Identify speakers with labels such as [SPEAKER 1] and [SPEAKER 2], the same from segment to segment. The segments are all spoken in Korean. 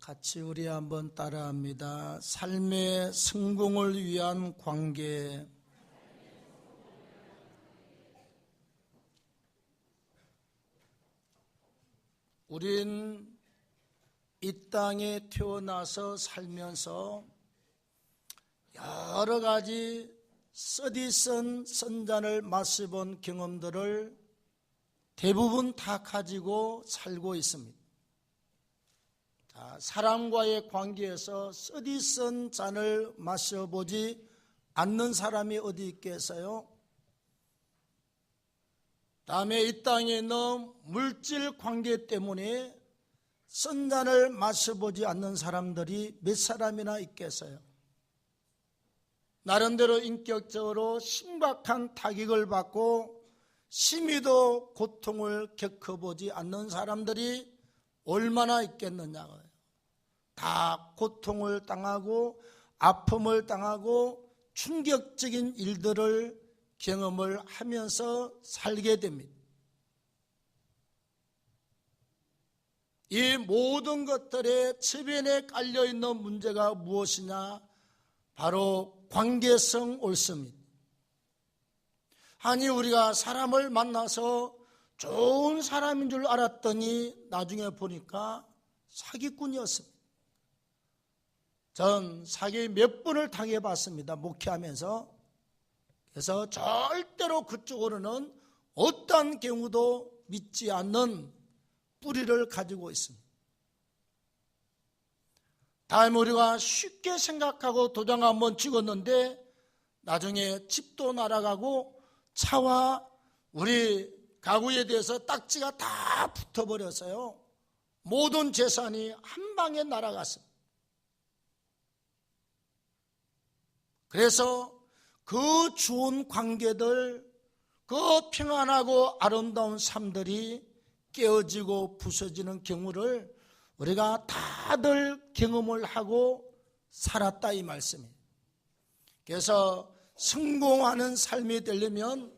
[SPEAKER 1] 같이 우리 한번 따라합니다. 삶의 성공을 위한 관계. 우린 이 땅에 태어나서 살면서 여러 가지 쓰디쓴 선잔을 마셔본 경험들을 대부분 다 가지고 살고 있습니다. 사람과의 관계에서 쓰디쓴 잔을 마셔보지 않는 사람이 어디 있겠어요? 다음에 이 땅에 있는 물질 관계 때문에 쓴 잔을 마셔보지 않는 사람들이 몇 사람이나 있겠어요? 나름대로 인격적으로 심각한 타격을 받고 심히도 고통을 겪어보지 않는 사람들이 얼마나 있겠느냐고요. 다 고통을 당하고 아픔을 당하고 충격적인 일들을 경험을 하면서 살게 됩니다. 이 모든 것들의 저변에 깔려있는 문제가 무엇이냐? 바로 관계성 옳습니다. 아니 우리가 사람을 만나서 좋은 사람인 줄 알았더니 나중에 보니까 사기꾼이었습니다. 전 사기 몇 번을 당해봤습니다. 목회하면서. 그래서 절대로 그쪽으로는 어떤 경우도 믿지 않는 뿌리를 가지고 있습니다. 다음에 우리가 쉽게 생각하고 도장 한번 찍었는데 나중에 집도 날아가고 차와 우리 가구에 대해서 딱지가 다 붙어버렸어요. 모든 재산이 한 방에 날아갔습니다. 그래서 그 좋은 관계들, 그 평안하고 아름다운 삶들이 깨어지고 부서지는 경우를 우리가 다들 경험을 하고 살았다 이 말씀이에요. 그래서 성공하는 삶이 되려면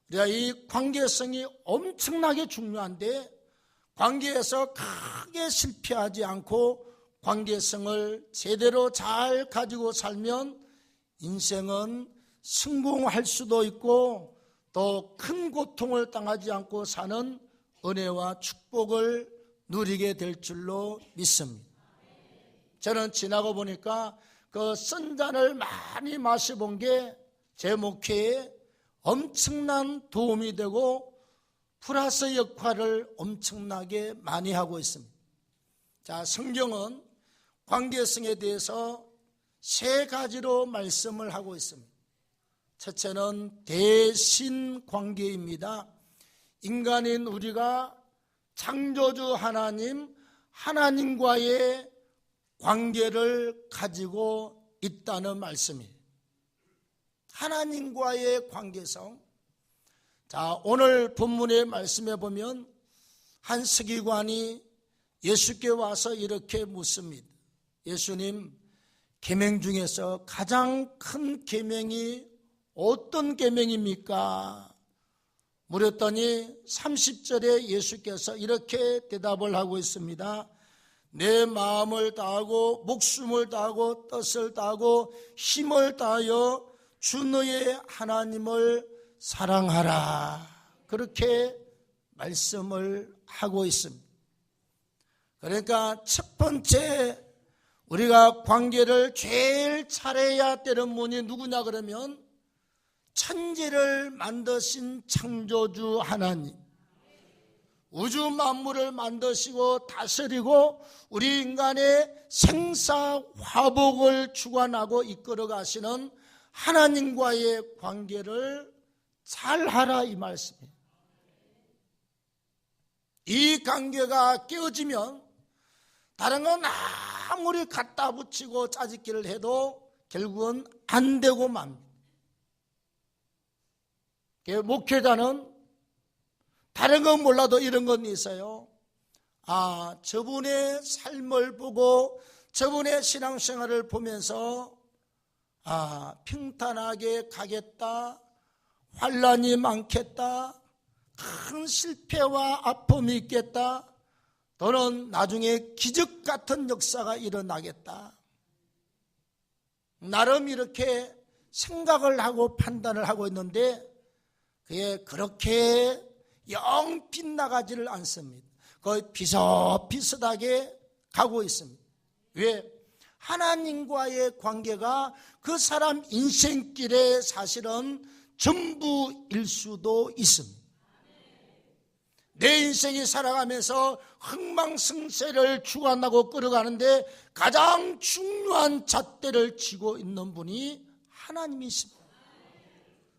[SPEAKER 1] 우리가 이 관계성이 엄청나게 중요한데 관계에서 크게 실패하지 않고 관계성을 제대로 잘 가지고 살면 인생은 성공할 수도 있고 또 큰 고통을 당하지 않고 사는 은혜와 축복을 누리게 될 줄로 믿습니다. 저는 지나고 보니까 그 쓴 잔을 많이 마셔본 게 제 목회에 엄청난 도움이 되고 플러스 역할을 엄청나게 많이 하고 있습니다. 자, 성경은 관계성에 대해서 세 가지로 말씀을 하고 있습니다. 첫째는 대신 관계입니다. 인간인 우리가 창조주 하나님과의 관계를 가지고 있다는 말씀이에요. 하나님과의 관계성. 자, 오늘 본문의 말씀에 보면 한 서기관이 예수께 와서 이렇게 묻습니다. 예수님, 계명 중에서 가장 큰 계명이 어떤 계명입니까? 물었더니 30절에 예수께서 이렇게 대답을 하고 있습니다. 내 마음을 다하고 목숨을 다하고 뜻을 다하고 힘을 다하여 주 너의 하나님을 사랑하라. 그렇게 말씀을 하고 있습니다. 그러니까 첫 번째 우리가 관계를 제일 잘해야 되는 분이 누구냐 그러면 천지를 만드신 창조주 하나님, 우주 만물을 만드시고 다스리고 우리 인간의 생사화복을 주관하고 이끌어 가시는 하나님과의 관계를 잘하라 이 말씀이에요. 이 관계가 깨어지면 다른 건 아무리 갖다 붙이고 짜집기를 해도 결국은 안 되고 맙니다. 목회자는 다른 건 몰라도 이런 건 있어요. 아, 저분의 삶을 보고 저분의 신앙생활을 보면서 평탄하게 가겠다, 환난이 많겠다, 큰 실패와 아픔이 있겠다, 또는 나중에 기적 같은 역사가 일어나겠다. 나름 이렇게 생각을 하고 판단을 하고 있는데 그게 그렇게 영 빗나가지를 않습니다. 거의 비슷비슷하게 가고 있습니다. 왜? 하나님과의 관계가 그 사람 인생길에 사실은 전부일 수도 있습니다. 내 인생이 살아가면서 흥망성쇠를 주관하고 끌어가는데 가장 중요한 잣대를 쥐고 있는 분이 하나님이십니다.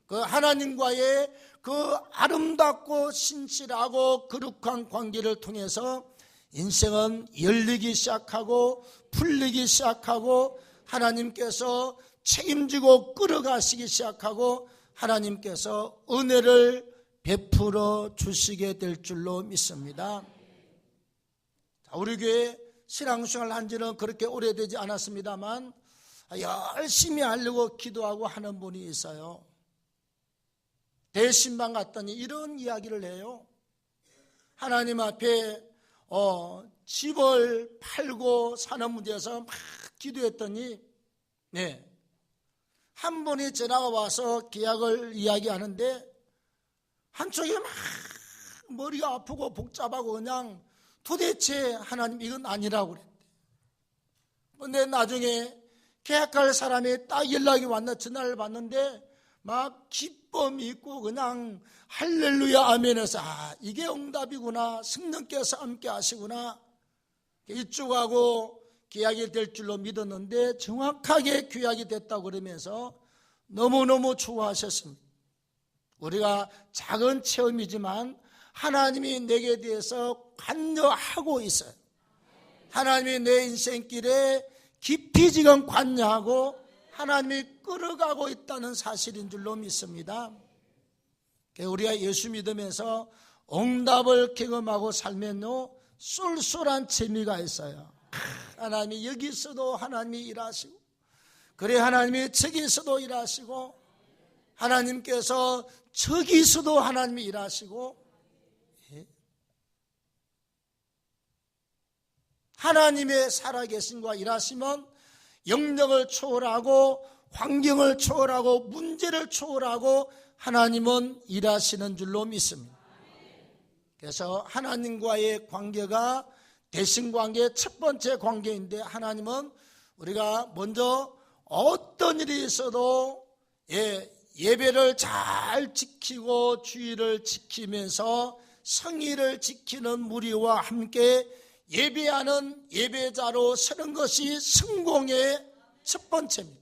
[SPEAKER 1] 그 하나님과의 그 아름답고 신실하고 거룩한 관계를 통해서 인생은 열리기 시작하고 풀리기 시작하고 하나님께서 책임지고 끌어가시기 시작하고 하나님께서 은혜를 베풀어 주시게 될 줄로 믿습니다. 우리 교회 신앙생활 한 지는 그렇게 오래되지 않았습니다만 열심히 하려고 기도하고 하는 분이 있어요. 대신방 갔더니 이런 이야기를 해요. 하나님 앞에 집을 팔고 사는 문제에서 막 기도했더니 한 분이 전화가 와서 계약을 이야기하는데 한쪽에 막 머리가 아프고 복잡하고 그냥 도대체 하나님 이건 아니라고 그랬대. 근데 나중에 계약할 사람이 딱 연락이 왔나 전화를 받는데 막 기쁨이 있고 그냥 할렐루야 아멘해서 이게 응답이구나, 성령께서 함께 하시구나, 이쪽하고 계약이 될 줄로 믿었는데 정확하게 계약이 됐다고 그러면서 너무너무 좋아하셨습니다. 우리가 작은 체험이지만 하나님이 내게 대해서 관여하고 있어요. 하나님이 내 인생길에 깊이 지금 관여하고 하나님이 끌어가고 있다는 사실인 줄로 믿습니다. 우리가 예수 믿으면서 응답을 경험하고 살면요 쏠쏠한 재미가 있어요. 하나님이 여기서도 하나님이 일하시고, 그래 하나님이 저기서도 일하시고, 하나님께서 저기서도 하나님이 일하시고, 하나님의 살아계심과 일하시면 영역을 초월하고 환경을 초월하고 문제를 초월하고 하나님은 일하시는 줄로 믿습니다. 그래서 하나님과의 관계가 대신관계 첫 번째 관계인데, 하나님은 우리가 먼저 어떤 일이 있어도 예배를 잘 지키고 주의를 지키면서 성의를 지키는 무리와 함께 예배하는 예배자로 서는 것이 성공의 첫 번째입니다.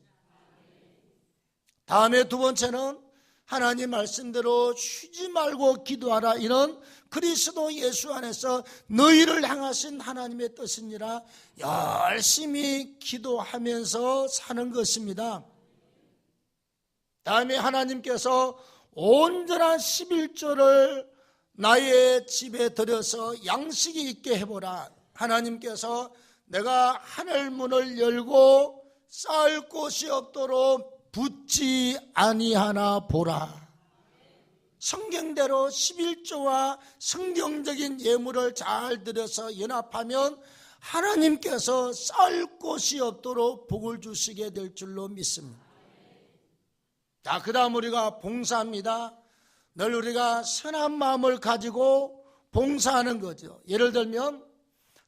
[SPEAKER 1] 다음에 두 번째는 하나님 말씀대로 쉬지 말고 기도하라, 이런 그리스도 예수 안에서 너희를 향하신 하나님의 뜻이니라 열심히 기도하면서 사는 것입니다. 다음에 하나님께서 온전한 11조를 나의 집에 들여서 양식이 있게 해보라. 하나님께서 내가 하늘문을 열고 쌓을 곳이 없도록 붙지 아니하나 보라. 성경대로 11조와 성경적인 예물을 잘 들여서 연합하면 하나님께서 쌓을 곳이 없도록 복을 주시게 될 줄로 믿습니다. 자, 그 다음 우리가 봉사합니다. 늘 우리가 선한 마음을 가지고 봉사하는 거죠. 예를 들면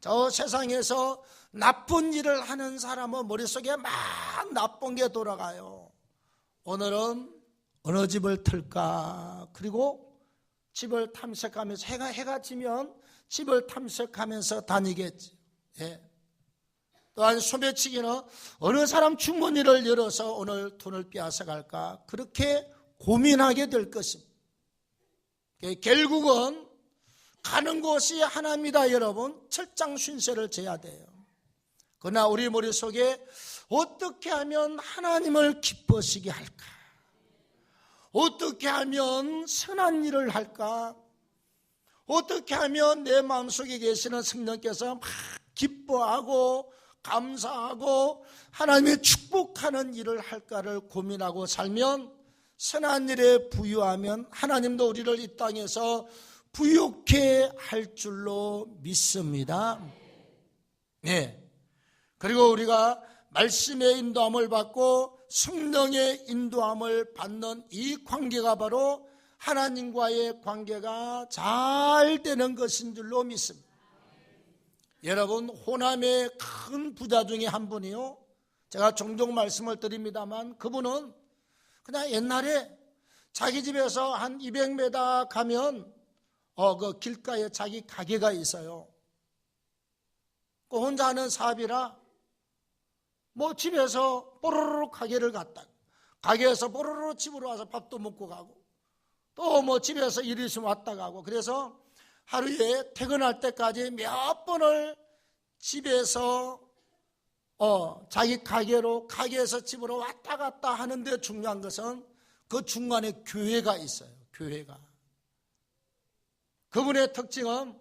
[SPEAKER 1] 저 세상에서 나쁜 일을 하는 사람은 머릿속에 막 나쁜 게 돌아가요. 오늘은 어느 집을 틀까? 그리고 집을 탐색하면서 해가 지면 집을 탐색하면서 다니겠지. 또한 소매치기는 어느 사람 주머니를 열어서 오늘 돈을 빼앗아갈까? 그렇게 고민하게 될 것입니다. 결국은 가는 곳이 하나입니다. 여러분, 철장순서를 져야 돼요. 그러나 우리 머릿속에 어떻게 하면 하나님을 기뻐시게 할까? 어떻게 하면 선한 일을 할까? 어떻게 하면 내 마음속에 계시는 성령께서 막 기뻐하고 감사하고 하나님의 축복하는 일을 할까를 고민하고 살면, 선한 일에 부유하면 하나님도 우리를 이 땅에서 부욕해 할 줄로 믿습니다. 네. 그리고 우리가 말씀의 인도함을 받고 성령의 인도함을 받는 이 관계가 바로 하나님과의 관계가 잘 되는 것인 줄로 믿습니다. 여러분, 호남의 큰 부자 중에 한 분이요, 제가 종종 말씀을 드립니다만 그분은 그냥 옛날에 자기 집에서 한 200m 가면 그 길가에 자기 가게가 있어요. 그 혼자 하는 사업이라 뭐 집에서 뽀로로 가게를 갔다, 가게에서 뽀로로 집으로 와서 밥도 먹고 가고, 또 뭐 집에서 일 있으면 왔다 가고, 그래서 하루에 퇴근할 때까지 몇 번을 집에서 자기 가게로, 가게에서 집으로 왔다 갔다 하는데 중요한 것은 그 중간에 교회가 있어요. 교회가. 그분의 특징은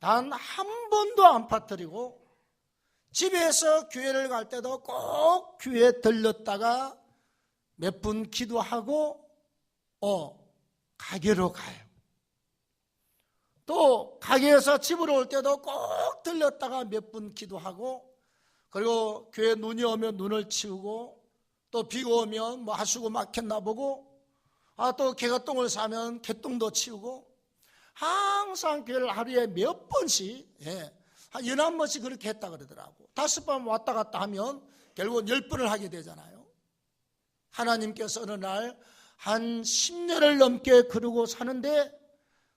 [SPEAKER 1] 단 한 번도 안 빠뜨리고 집에서 교회를 갈 때도 꼭 교회에 들렀다가 몇 분 기도하고 가게로 가요. 또 가게에서 집으로 올 때도 꼭 들렀다가 몇 분 기도하고, 그리고 교회 눈이 오면 눈을 치우고, 또 비가 오면 뭐 하수구 막혔나 보고, 또 개가똥을 싸면 개똥도 치우고, 항상 교회를 하루에 몇 번씩, 한 11번씩 그렇게 했다 그러더라고. 5번 왔다 갔다 하면 결국은 10번을 하게 되잖아요. 하나님께서 어느 날 한 10년을 넘게 그러고 사는데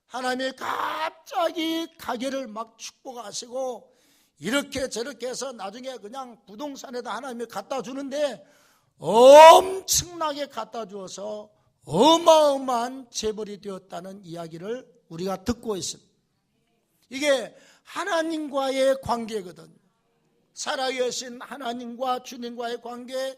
[SPEAKER 1] 하나님이 갑자기 가게를 막 축복하시고 이렇게 저렇게 해서 나중에 그냥 부동산에다 하나님이 갖다 주는데 엄청나게 갖다 주어서 어마어마한 재벌이 되었다는 이야기를 우리가 듣고 있습니다. 이게 하나님과의 관계거든요. 살아계신 하나님과 주님과의 관계,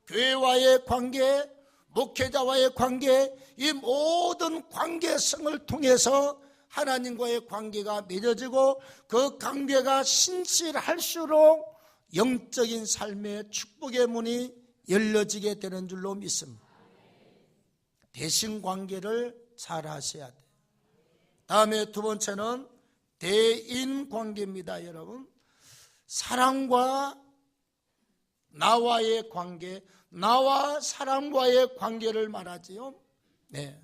[SPEAKER 1] 교회와의 관계, 목회자와의 관계, 이 모든 관계성을 통해서 하나님과의 관계가 맺어지고 그 관계가 신실할수록 영적인 삶의 축복의 문이 열려지게 되는 줄로 믿습니다. 대신 관계를 잘 하셔야 돼요. 다음에 두 번째는 대인 관계입니다. 여러분, 사랑과 나와의 관계, 나와 사람과의 관계를 말하지요. 네.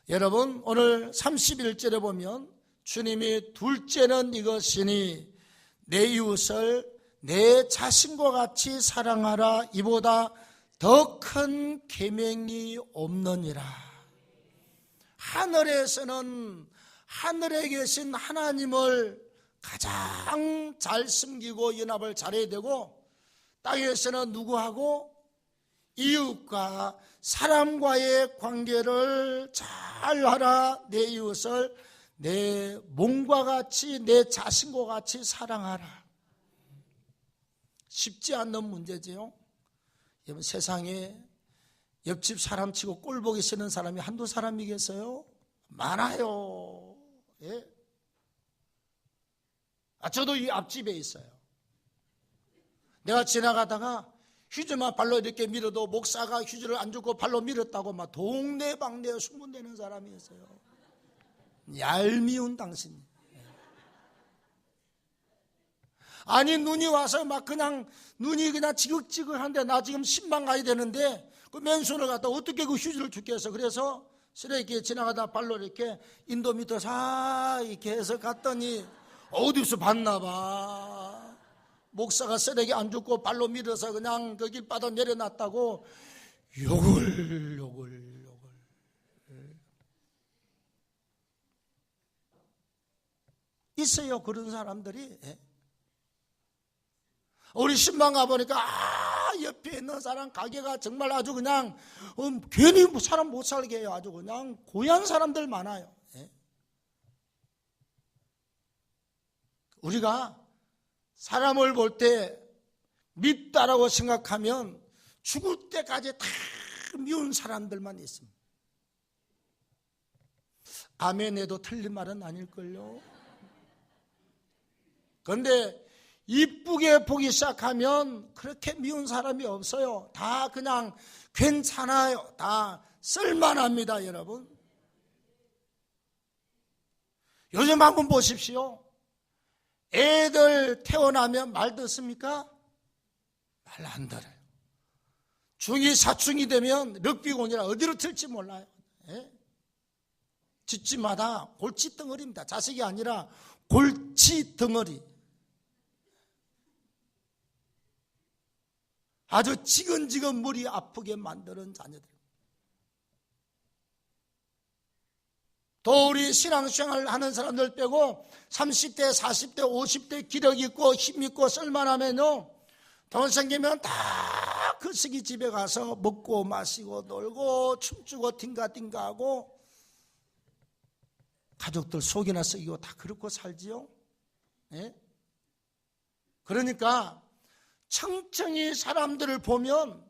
[SPEAKER 1] 여러분, 오늘 31절에 보면 주님이 둘째는 이것이니 내 이웃을 내 자신과 같이 사랑하라, 이보다 더 큰 계명이 없느니라. 하늘에서는 하늘에 계신 하나님을 가장 잘 섬기고 연합을 잘해야 되고, 땅에서는 누구하고? 이웃과 사람과의 관계를 잘하라. 내 이웃을 내 몸과 같이, 내 자신과 같이 사랑하라. 쉽지 않는 문제지요. 여러분, 세상에 옆집 사람 치고 꼴 보기 싫은 사람이 한두 사람이겠어요? 많아요. 예? 저도 이 앞집에 있어요. 내가 지나가다가 휴지만 발로 이렇게 밀어도 목사가 휴지를 안 주고 발로 밀었다고 막 동네방네에 소문내는 사람이 있어요. 얄미운 당신. 아니, 눈이 와서 막 그냥 눈이 그냥 지긋지긋한데 나 지금 신방 가야 되는데 그 맨손을 갖다 어떻게 그 휴지를 죽겠어. 그래서 쓰레기 지나가다 발로 이렇게 인도미터 사 이렇게 해서 갔더니 어디서 봤나 봐. 목사가 쓰레기 안 줍고 발로 밀어서 그냥 그 길바닥 내려놨다고 욕을. 있어요, 그런 사람들이. 우리 신방 가보니까 옆에 있는 사람 가게가 정말 아주 그냥 괜히 사람 못 살게 해요. 아주 그냥 고얀 사람들 많아요. 우리가 사람을 볼 때 밉다라고 생각하면 죽을 때까지 다 미운 사람들만 있습니다. 아멘에도 틀린 말은 아닐걸요. 그런데 이쁘게 보기 시작하면 그렇게 미운 사람이 없어요. 다 그냥 괜찮아요. 다 쓸만합니다, 여러분. 요즘 한번 보십시오. 애들 태어나면 말 듣습니까? 말 안 들어요. 중2, 사춘기 되면 럭비공이라 어디로 튈지 몰라요. 예? 집집마다 골칫덩어리입니다. 자식이 아니라 골칫덩어리. 아주 지근지근 머리 아프게 만드는 자녀들. 또 우리 신앙생활 하는 사람들 빼고 30대, 40대, 50대 기력 있고 힘 있고 쓸만하면요, 돈 생기면 다 그 시기 집에 가서 먹고 마시고 놀고 춤추고 띵가띵가하고 가족들 속이나 썩이고 다 그렇고 살지요. 예? 그러니까 청청이 사람들을 보면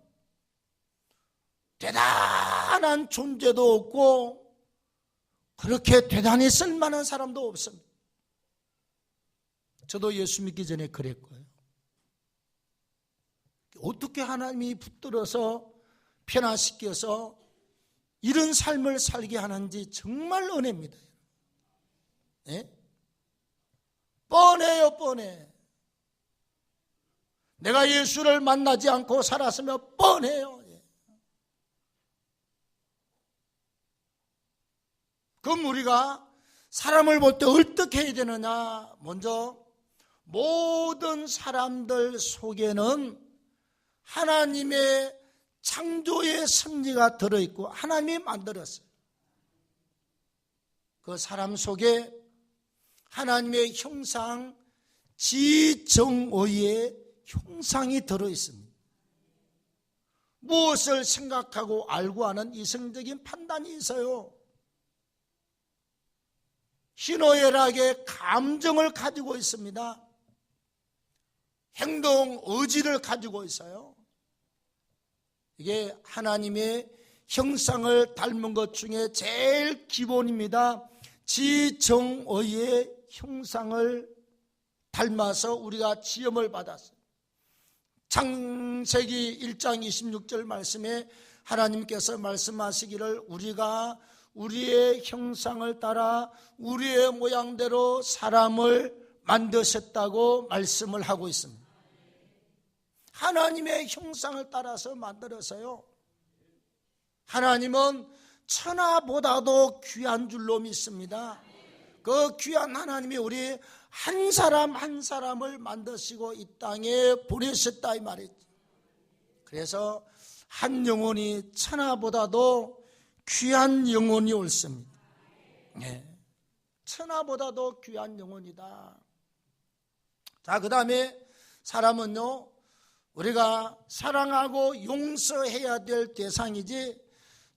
[SPEAKER 1] 대단한 존재도 없고 그렇게 대단히 쓸만한 사람도 없습니다. 저도 예수 믿기 전에 그랬고요. 어떻게 하나님이 붙들어서 변화시켜서 이런 삶을 살게 하는지 정말 은혜입니다. 예? 뻔해요, 뻔해. 내가 예수를 만나지 않고 살았으면 뻔해요. 그럼 우리가 사람을 볼 때 어떻게 해야 되느냐? 먼저 모든 사람들 속에는 하나님의 창조의 섭리가 들어있고 하나님이 만들었어요. 그 사람 속에 하나님의 형상, 지정의의 형상이 들어있습니다. 무엇을 생각하고 알고 하는 이성적인 판단이 있어요. 희노애락의 감정을 가지고 있습니다. 행동, 의지를 가지고 있어요. 이게 하나님의 형상을 닮은 것 중에 제일 기본입니다. 지정의의 형상을 닮아서 우리가 지음을 받았어요. 창세기 1장 26절 말씀에 하나님께서 말씀하시기를 우리가 우리의 형상을 따라 우리의 모양대로 사람을 만드셨다고 말씀을 하고 있습니다. 하나님의 형상을 따라서 만들어서요. 하나님은 천하보다도 귀한 줄로 믿습니다. 그 귀한 하나님이 우리 한 사람 한 사람을 만드시고 이 땅에 보내셨다 이 말이죠. 그래서 한 영혼이 천하보다도 귀한 영혼이 옳습니다. 네. 천하보다도 귀한 영혼이다. 자, 그 다음에 사람은요, 우리가 사랑하고 용서해야 될 대상이지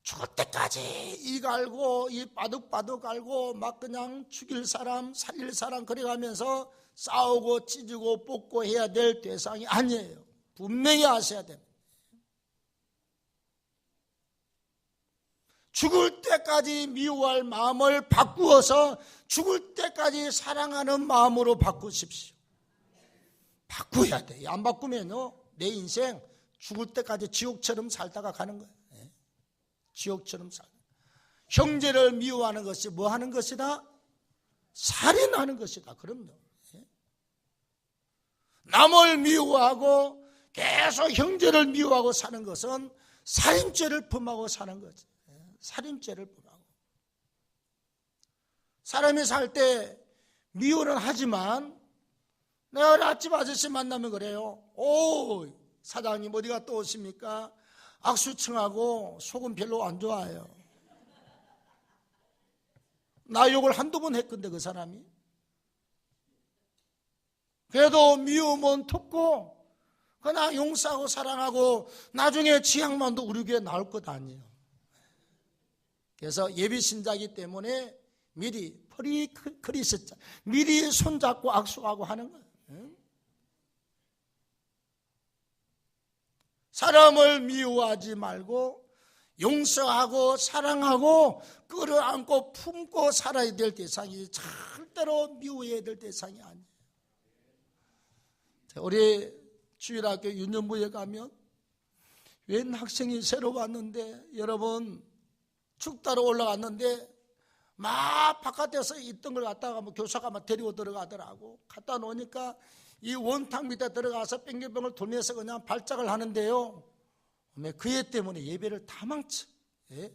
[SPEAKER 1] 죽을 때까지 이거 알고 이 바둑바둑 알고 막 그냥 죽일 사람 살릴 사람 그래가면서 싸우고 찢고 뽑고 해야 될 대상이 아니에요. 분명히 아셔야 됩니다. 죽을 때까지 미워할 마음을 바꾸어서 죽을 때까지 사랑하는 마음으로 바꾸십시오. 바꾸어야 돼. 안 바꾸면요, 내 인생 죽을 때까지 지옥처럼 살다가 가는 거예요. 지옥처럼 살다. 형제를 미워하는 것이 뭐 하는 것이다? 살인하는 것이다. 그럼요. 남을 미워하고 계속 형제를 미워하고 사는 것은 살인죄를 범하고 사는 거지. 살인죄를 범하고. 사람이 살 때 미워는 하지만 내가 아침 아저씨 만나면 그래요. 오, 사장님 어디 갔다 오십니까? 악수청하고 속은 별로 안 좋아요. 나 욕을 한두 번 했건데 그 사람이. 그래도 미움은 텄고 그냥 용서하고 사랑하고 나중에 지향만도 우리 교회에 나올 것 아니에요. 그래서 예비신자이기 때문에 미리 프리크리스찬 미리 손잡고 악수하고 하는 거예요. 사람을 미워하지 말고 용서하고 사랑하고 끌어안고 품고 살아야 될 대상이 절대로 미워해야 될 대상이 아니에요. 우리 주일학교 유년부에 가면 웬 학생이 새로 왔는데 여러분 축 따러 올라갔는데 막 바깥에서 있던 걸 갖다가 뭐 교사가 막 데리고 들어가더라고. 갖다 놓으니까 이 원탕 밑에 들어가서 뺑글뺑글 돌면서 그냥 발작을 하는데요. 그 애 때문에 예배를 다 망쳐. 예?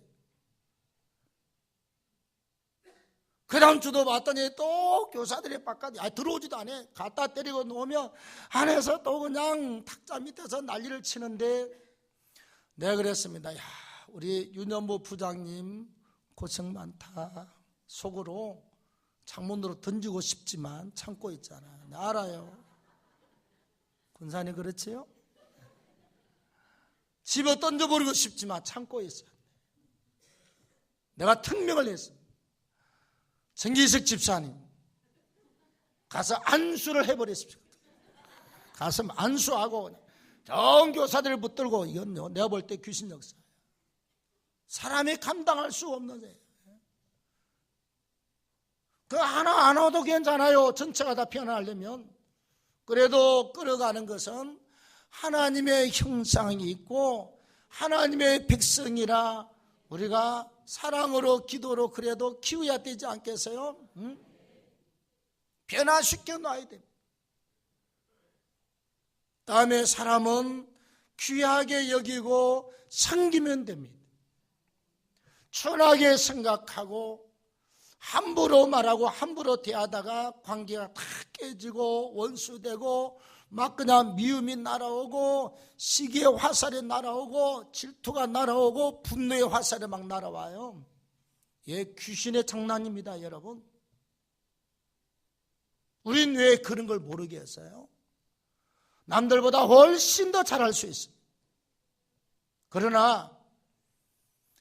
[SPEAKER 1] 그 다음 주도 봤더니 또 교사들이 바깥에 들어오지도 않아. 갖다 때리고 놓으면 안에서 또 그냥 탁자 밑에서 난리를 치는데, 내가 그랬습니다. 야, 우리 윤현보 부장님 고생 많다. 속으로 창문으로 던지고 싶지만 참고 있잖아. 네, 알아요. 군산이 그렇지요? 집어 던져버리고 싶지만 참고 있어요. 내가 특명을 했습니다. 정기석 집사님 가서 안수를 해버렸습니다. 가서 안수하고 전 교사들을 붙들고, 이건 내가 볼 때 귀신 역사예요. 사람이 감당할 수 없는 데. 그 하나 안 와도 괜찮아요. 전체가 다 편안하려면. 그래도 끌어가는 것은 하나님의 형상이 있고 하나님의 백성이라 우리가 사랑으로 기도로 그래도 키워야 되지 않겠어요? 응? 변화시켜 놔야 됩니다. 다음에 사람은 귀하게 여기고 섬기면 됩니다. 천하게 생각하고 함부로 말하고 함부로 대하다가 관계가 다 깨지고 원수되고 막 그냥 미움이 날아오고 시기의 화살이 날아오고 질투가 날아오고 분노의 화살이 막 날아와요. 예, 귀신의 장난입니다, 여러분. 우린 왜 그런 걸 모르겠어요? 남들보다 훨씬 더 잘할 수 있습니다. 그러나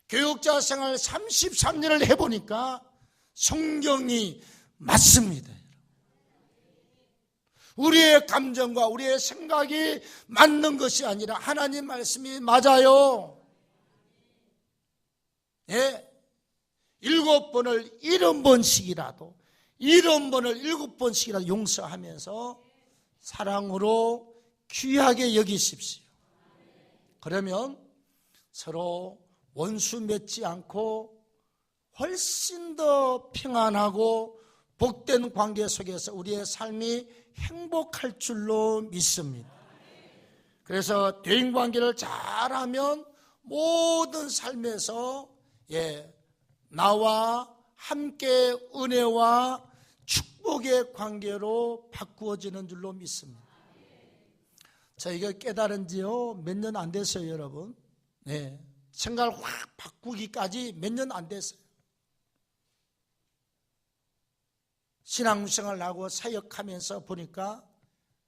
[SPEAKER 1] 교육자 생활 33년을 해보니까 성경이 맞습니다. 우리의 감정과 우리의 생각이 맞는 것이 아니라 하나님 말씀이 맞아요. 예, 7번을 70번씩이라도 70번을 7번씩이라도 용서하면서 사랑으로 귀하게 여기십시오. 그러면 서로 원수 맺지 않고 훨씬 더 평안하고 복된 관계 속에서 우리의 삶이 행복할 줄로 믿습니다. 그래서 대인관계를 잘하면 모든 삶에서 나와 함께 은혜와 축복의 관계로 바꾸어지는 줄로 믿습니다. 저희가 깨달은 지요 몇 년 안 됐어요, 여러분. 생각을 확 바꾸기까지 몇 년 안 됐어요. 신앙생활을 하고 사역하면서 보니까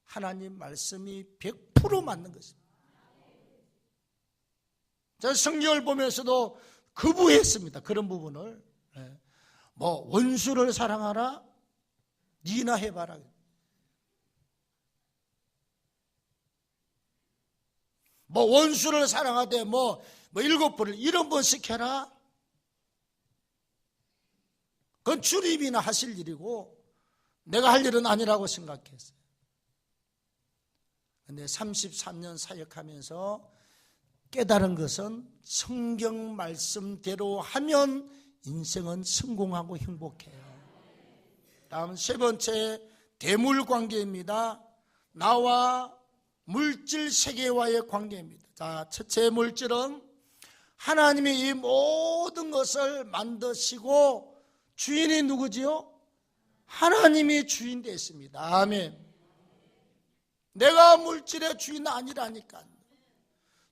[SPEAKER 1] 하나님 말씀이 100% 맞는 것입니다. 제가 성경을 보면서도 거부했습니다. 그런 부분을. 뭐 원수를 사랑하라? 니나 해봐라. 뭐 원수를 사랑하되 뭐 7번을 70번씩 해라? 그건 주님이나 하실 일이고 내가 할 일은 아니라고 생각했어요. 그런데 33년 사역하면서 깨달은 것은 성경 말씀대로 하면 인생은 성공하고 행복해요. 다음 세 번째, 대물관계입니다. 나와 물질 세계와의 관계입니다. 자, 첫째 물질은 하나님이 이 모든 것을 만드시고 주인이 누구지요? 하나님이 주인 되었습니다. 아멘. 내가 물질의 주인 아니라니까.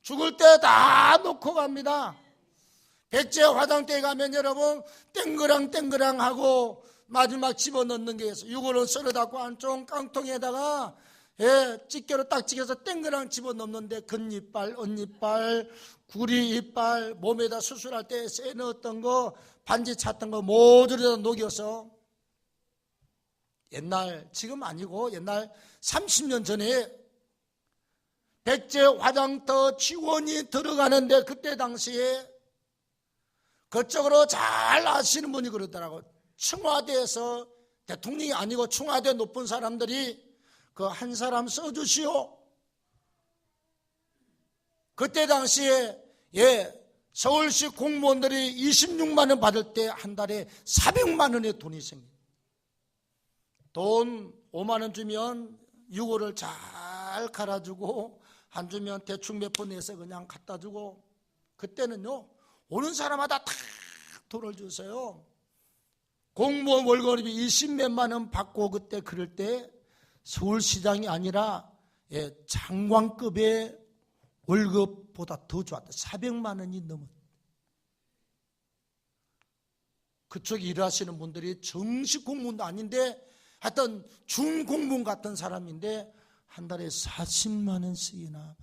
[SPEAKER 1] 죽을 때 다 놓고 갑니다. 백제 화장대에 가면 여러분 땡그랑 하고 마지막 집어넣는 게 있어요. 이거는 썰어갖고 안쪽 깡통에다가 집게로 딱 찍어서 땡그랑 집어넣는데 겉이빨, 언이빨, 구리 이빨, 몸에다 수술할 때 쇠 넣었던 거, 반지 찼던 거 모두를 녹여서 옛날, 지금 아니고 옛날 30년 전에 백제 화장터 지원이 들어가는데 그때 당시에 그쪽으로 잘 아시는 분이 그러더라고요. 청와대에서 대통령이 아니고 청와대 높은 사람들이 그 한 사람 써주시오. 그때 당시에 서울시 공무원들이 26만 원 받을 때 한 달에 400만 원의 돈이 생겨요. 돈 5만 원 주면 유고를 잘 갈아주고 안 주면 대충 몇 번 내서 그냥 갖다 주고, 그때는요 오는 사람마다 다 돈을 주세요. 공무원 월급이 20몇만 원 받고 그때 그럴 때 서울시장이 아니라 장관급의 월급보다 더 좋았다. 400만 원이 넘었다. 그쪽 일하시는 분들이 정식 공무원도 아닌데 하여튼 준공무원 같은 사람인데 한 달에 40만 원씩이나 받았다.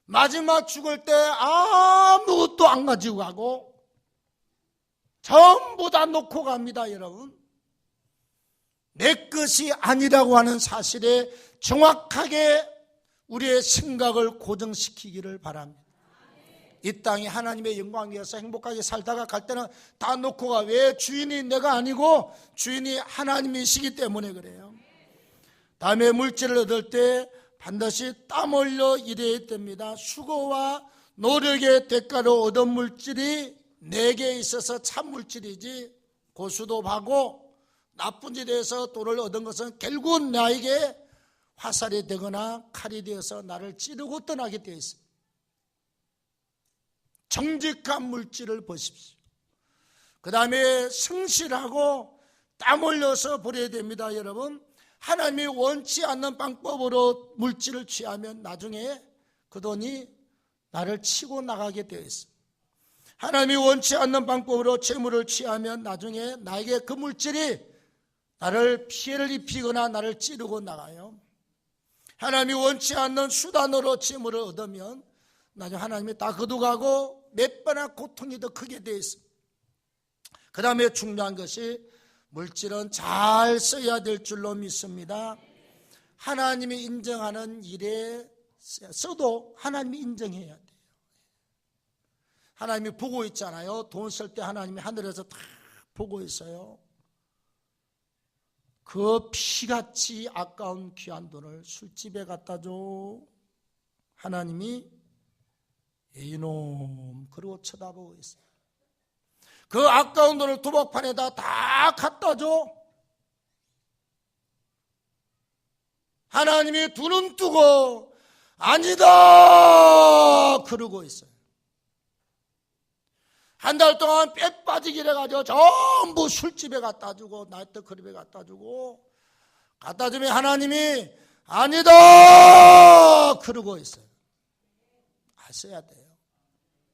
[SPEAKER 1] 마지막 죽을 때 아무것도 안 가지고 가고 전부 다 놓고 갑니다. 여러분, 내 것이 아니라고 하는 사실에 정확하게 우리의 생각을 고정시키기를 바랍니다. 이 땅에 하나님의 영광 위해서 행복하게 살다가 갈 때는 다 놓고 가. 왜? 주인이 내가 아니고 주인이 하나님이시기 때문에 그래요. 다음에 물질을 얻을 때 반드시 땀 흘려 일해야 됩니다. 수고와 노력의 대가로 얻은 물질이 내게 있어서 참 물질이지, 고수도 하고 나쁜 짓에서 돈을 얻은 것은 결국은 나에게 화살이 되거나 칼이 되어서 나를 찌르고 떠나게 되어 있습니다. 정직한 물질을 보십시오. 그 다음에 성실하고 땀 흘려서 버려야 됩니다. 여러분, 하나님이 원치 않는 방법으로 물질을 취하면 나중에 그 돈이 나를 치고 나가게 되어 있습니다. 하나님이 원치 않는 방법으로 재물을 취하면 나중에 나에게 그 물질이 나를 피해를 입히거나 나를 찌르고 나가요. 하나님이 원치 않는 수단으로 재물을 얻으면 나중에 하나님이 다 거두가고 몇 배나 고통이 더 크게 되어 있습니다. 그 다음에 중요한 것이 물질은 잘 써야 될 줄로 믿습니다. 하나님이 인정하는 일에 써도 하나님이 인정해야 돼요. 하나님이 보고 있잖아요. 돈 쓸 때 하나님이 하늘에서 다 보고 있어요. 그 피같이 아까운 귀한 돈을 술집에 갖다 줘. 하나님이 이놈 그러고 쳐다보고 있어요. 그 아까운 돈을 도박판에다 다 갖다 줘. 하나님이 두 눈 뜨고 아니다 그러고 있어요. 한 달 동안 빼 빠지기 해가지고 전부 술집에 갖다 주고 나이트클럽에 갖다 주고 갖다 주면 하나님이 아니다 그러고 있어요. 아셔야 돼요.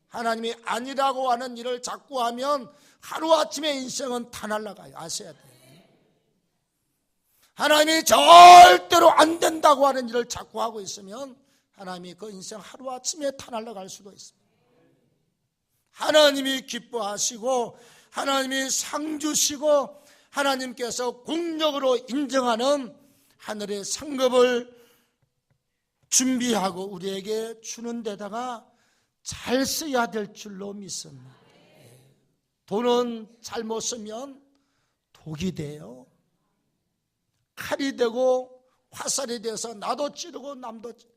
[SPEAKER 1] 하나님이 아니라고 하는 일을 자꾸 하면 하루아침에 인생은 다 날아가요. 아셔야 돼요. 하나님이 절대로 안 된다고 하는 일을 자꾸 하고 있으면 하나님이 그 인생 하루아침에 다 날아갈 수도 있습니다. 하나님이 기뻐하시고 하나님이 상 주시고 하나님께서 공력으로 인정하는 하늘의 상급을 준비하고 우리에게 주는 데다가 잘 써야 될 줄로 믿습니다. 돈은 잘못 쓰면 독이 돼요. 칼이 되고 화살이 돼서 나도 찌르고 남도 찌르고.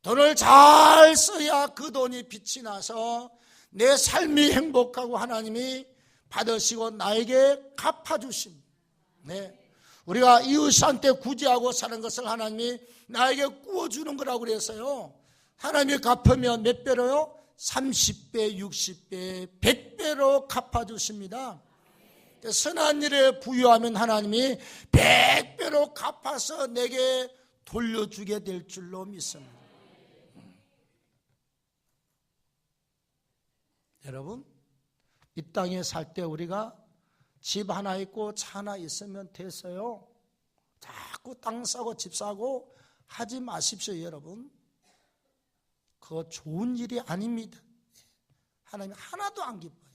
[SPEAKER 1] 돈을 잘 써야 그 돈이 빛이 나서 내 삶이 행복하고 하나님이 받으시고 나에게 갚아주십니다. 네. 우리가 이웃한테 구제하고 사는 것을 하나님이 나에게 구워주는 거라고 그랬어요. 하나님이 갚으면 몇 배로요? 30배, 60배, 100배로 갚아주십니다. 선한 일에 부유하면 하나님이 100배로 갚아서 내게 돌려주게 될 줄로 믿습니다. 여러분, 이 땅에 살 때 우리가 집 하나 있고 차 하나 있으면 됐어요. 자꾸 땅 사고 집 사고 하지 마십시오. 여러분, 그거 좋은 일이 아닙니다. 하나님 하나도 안 기뻐요.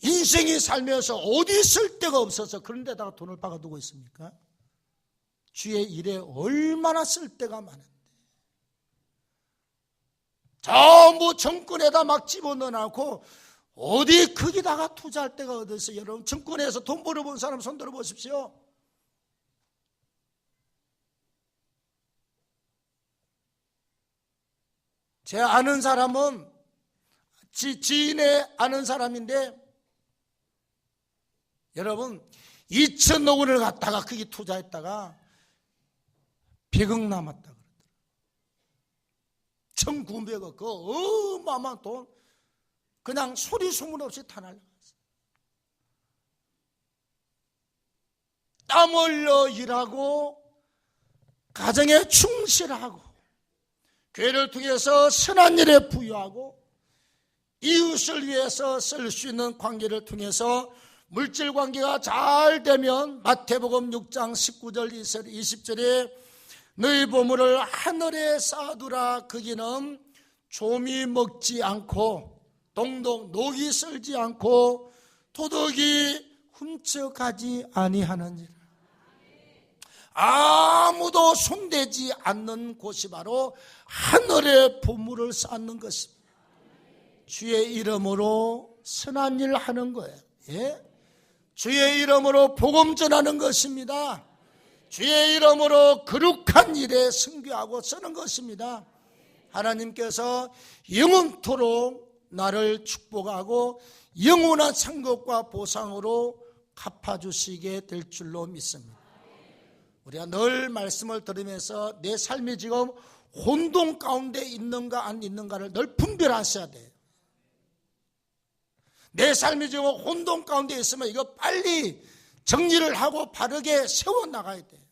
[SPEAKER 1] 인생이 살면서 어디 쓸 데가 없어서 그런 데다가 돈을 박아두고 있습니까? 주의 일에 얼마나 쓸 데가 많은데 전부 정권에다 막 집어넣어놓고 어디 거기다가 투자할 데가 어디 있어요? 여러분, 증권에서 돈 벌어본 사람 손 들어보십시오. 제 아는 사람은 지인의 아는 사람인데, 여러분 2천억 원을 갖다가 거기 투자했다가 100억 남았다 그러더라고요. 1,900억, 그 어마어마한 돈 그냥 소리 소문 없이 다 날라갔어요. 땀 흘려 일하고 가정에 충실하고 교회를 통해서 선한 일에 부여하고 이웃을 위해서 쓸 수 있는 관계를 통해서 물질 관계가 잘 되면 마태복음 6장 19절 20절에 너희 보물을 하늘에 쌓아두라. 거기는 조미 먹지 않고 동동 녹이 쓸지 않고 도둑이 훔쳐가지 아니하느니라. 아무도 손대지 않는 곳이 바로 하늘에 보물을 쌓는 것입니다. 주의 이름으로 선한 일 하는 거예요. 예? 주의 이름으로 복음 전하는 것입니다. 주의 이름으로 거룩한 일에 승교하고 쓰는 것입니다. 하나님께서 영원토록 나를 축복하고 영원한 상급과 보상으로 갚아주시게 될 줄로 믿습니다. 우리가 늘 말씀을 들으면서 내 삶이 지금 혼돈 가운데 있는가 안 있는가를 늘 분별하셔야 돼요. 내 삶이 지금 혼돈 가운데 있으면 이거 빨리 정리를 하고 바르게 세워나가야 돼요.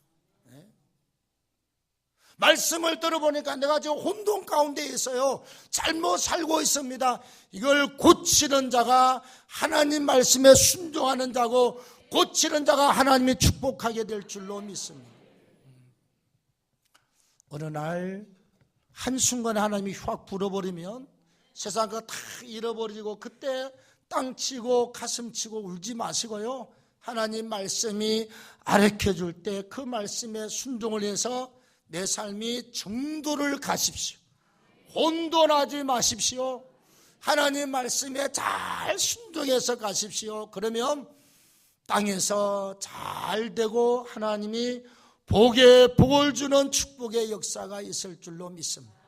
[SPEAKER 1] 말씀을 들어보니까 내가 지금 혼돈 가운데 있어요. 잘못 살고 있습니다. 이걸 고치는 자가 하나님 말씀에 순종하는 자고 고치는 자가 하나님이 축복하게 될 줄로 믿습니다. 어느 날 한순간에 하나님이 확 불어버리면 세상 거 다 잃어버리고 그때 땅 치고 가슴 치고 울지 마시고요. 하나님 말씀이 가르쳐줄 때 그 말씀에 순종을 해서 내 삶이 정도를 가십시오. 혼돈하지 마십시오. 하나님 말씀에 잘 순종해서 가십시오. 그러면 땅에서 잘 되고 하나님이 복에 복을 주는 축복의 역사가 있을 줄로 믿습니다.